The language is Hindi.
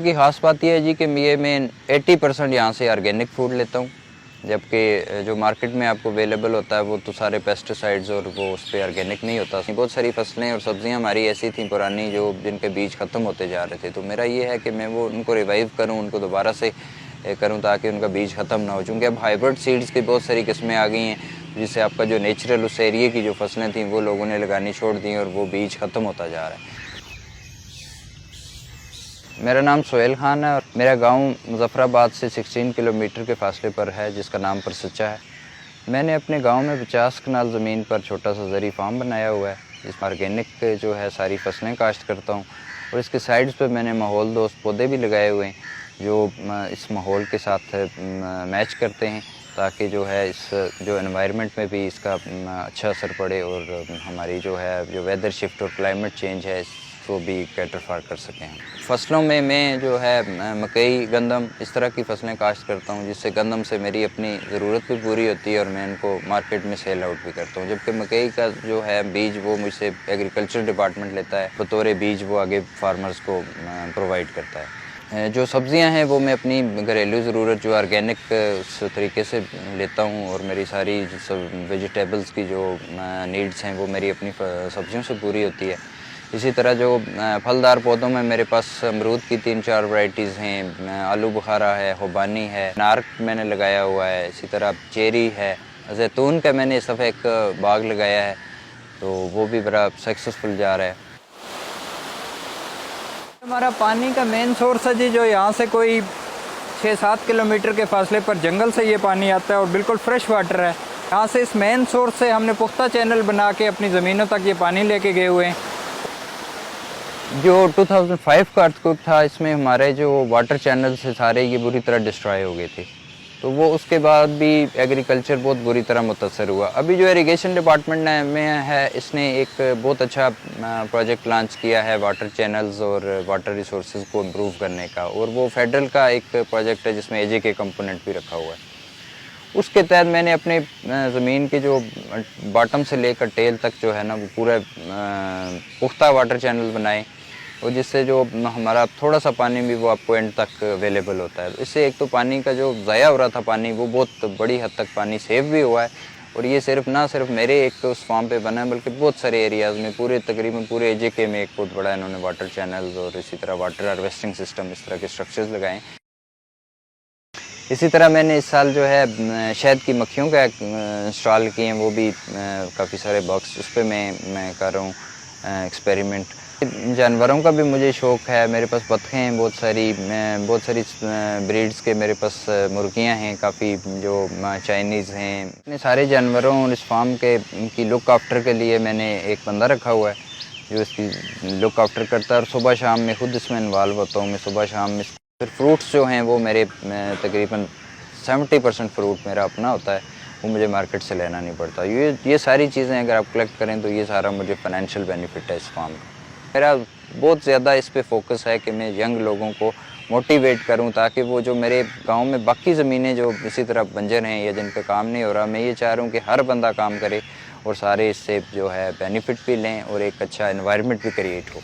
की ख़ास बात यह है जी कि ये मैं 80% यहाँ से ऑर्गेनिक फूड लेता हूँ, जबकि जो मार्केट में आपको अवेलेबल होता है वो तो सारे पेस्टिसाइड्स और वो उस पर ऑर्गेनिक नहीं होता। बहुत सारी फसलें और सब्जियाँ हमारी ऐसी थी पुरानी जो जिनके बीज ख़त्म होते जा रहे थे, तो मेरा ये है कि मैं वो उनको रिवाइव करूँ, उनको दोबारा से करूँ ताकि उनका बीज ख़त्म ना हो। चूँकि अब हाइब्रिड सीड्स की बहुत सारी किस्में आ गई हैं, जिससे आपका जो नेचुरल उस एरिए की जो फसलें थी वो लोगों ने लगानी छोड़ दी और वो बीज ख़त्म होता जा रहा है। मेरा नाम सोहेल ख़ान है और मेरा गांव मुज़फ़्फ़राबाद से 16 किलोमीटर के फासले पर है, जिसका नाम परसच्चा है। मैंने अपने गांव में 50 कनाल ज़मीन पर छोटा सा ज़री फार्म बनाया हुआ है, जिसमें ऑर्गेनिक जो है सारी फसलें काश्त करता हूं, और इसके साइड्स पे मैंने माहौल दोस्त पौधे भी लगाए हुए हैं जो इस माहौल के साथ मैच करते हैं, ताकि जो है इस जो एनवायरनमेंट में भी इसका अच्छा असर पड़े और हमारी जो है जो वेदर शिफ्ट और क्लाइमेट चेंज है इसको भी कैटर फार कर सकें हम। फसलों में मैं जो है मकई, गंदम इस तरह की फसलें काश्त करता हूँ, जिससे गंदम से मेरी अपनी ज़रूरत भी पूरी होती है और मैं इनको मार्केट में सेल आउट भी करता हूँ। जबकि मकई का जो है बीज वो मुझसे एग्रीकल्चर डिपार्टमेंट लेता है, बतौर बीज वो आगे फार्मर्स को प्रोवाइड करता है। जो सब्ज़ियां हैं वो मैं अपनी घरेलू ज़रूरत जो ऑर्गेनिक उस तरीके से लेता हूं, और मेरी सारी सब वेजिटेबल्स की जो नीड्स हैं वो मेरी अपनी सब्जियों से पूरी होती है। इसी तरह जो फलदार पौधों में मेरे पास अमरूद की 3-4 वैरायटीज़ हैं, आलू बुखारा है, खुबानी है, नारक मैंने लगाया हुआ है, इसी तरह चेरी है, जैतून का मैंने इस दफ़ा एक बाग लगाया है, तो वो भी बड़ा सक्सेसफुल जा रहा है। हमारा पानी का मेन सोर्स है जी, जो यहाँ से कोई 6-7 किलोमीटर के फासले पर जंगल से ये पानी आता है और बिल्कुल फ्रेश वाटर है। यहाँ से इस मेन सोर्स से हमने पुख्ता चैनल बना के अपनी ज़मीनों तक ये पानी लेके गए हुए हैं। जो 2005 का अर्थक्वेक था, इसमें हमारे जो वाटर चैनल से सारे ये बुरी तरह डिस्ट्रॉय हो गए थे, तो वो उसके बाद भी एग्रीकल्चर बहुत बुरी तरह मुतासर हुआ। अभी जो इरिगेशन डिपार्टमेंट में है, इसने एक बहुत अच्छा प्रोजेक्ट लॉन्च किया है वाटर चैनल्स और वाटर रिसोर्सेज को इम्प्रूव करने का, और वो फेडरल का एक प्रोजेक्ट है जिसमें एजे के कंपोनेंट भी रखा हुआ है। उसके तहत मैंने अपने ज़मीन के जो बॉटम से लेकर टेल तक जो है ना वो पूरा पुख्ता वाटर चैनल बनाए, और जिससे जो हमारा थोड़ा सा पानी भी वो आपको एंड तक अवेलेबल होता है। इससे एक तो पानी का जो ज़ाया हो रहा था पानी, वो बहुत बड़ी हद तक पानी सेव भी हुआ है, और ये ना सिर्फ मेरे एक उस फार्म पे बना है, बल्कि बहुत सारे एरियाज़ में तकरीबन पूरे एजेके में एक बहुत बड़ा इन्होंने वाटर चैनल्स और इसी तरह वाटर हार्वेस्टिंग सिस्टम इस तरह के स्ट्रक्चर्स लगाए। इसी तरह मैंने इस साल जो है शहद की मक्खियों का इंस्टॉल किए हैं, वो भी काफ़ी सारे बॉक्स, उस पर मैं कर रहा हूँ एक्सपेरिमेंट। जानवरों का भी मुझे शौक़ है, मेरे पास बतखें हैं बहुत सारी ब्रीड्स के मेरे पास मुर्गियाँ हैं काफ़ी, जो चाइनीज़ हैं। इतने सारे जानवरों और इस फार्म के की लुक आफ्टर के लिए मैंने एक बंदा रखा हुआ है जो इसकी लुक आफ्टर करता है, और सुबह शाम मैं खुद इसमें इन्वॉल्व होता हूँ। मैं सुबह शाम में फिर फ्रूट्स जो हैं वो मेरे तकरीबन 70% फ्रूट मेरा अपना होता है, वो मुझे मार्केट से लेना नहीं पड़ता। ये सारी चीज़ें अगर आप कलेक्ट करें तो ये सारा मुझे फ़ाइनेंशियल बेनिफिट है इस फार्म का। मेरा बहुत ज़्यादा इस पे फोकस है कि मैं यंग लोगों को मोटिवेट करूं, ताकि वो जो मेरे गांव में बाकी ज़मीनें जो इसी तरह बंजर हैं या जिन पे काम नहीं हो रहा, मैं ये चाह रहा हूं कि हर बंदा काम करे और सारे इससे जो है बेनिफिट भी लें और एक अच्छा एनवायरनमेंट भी क्रिएट हो।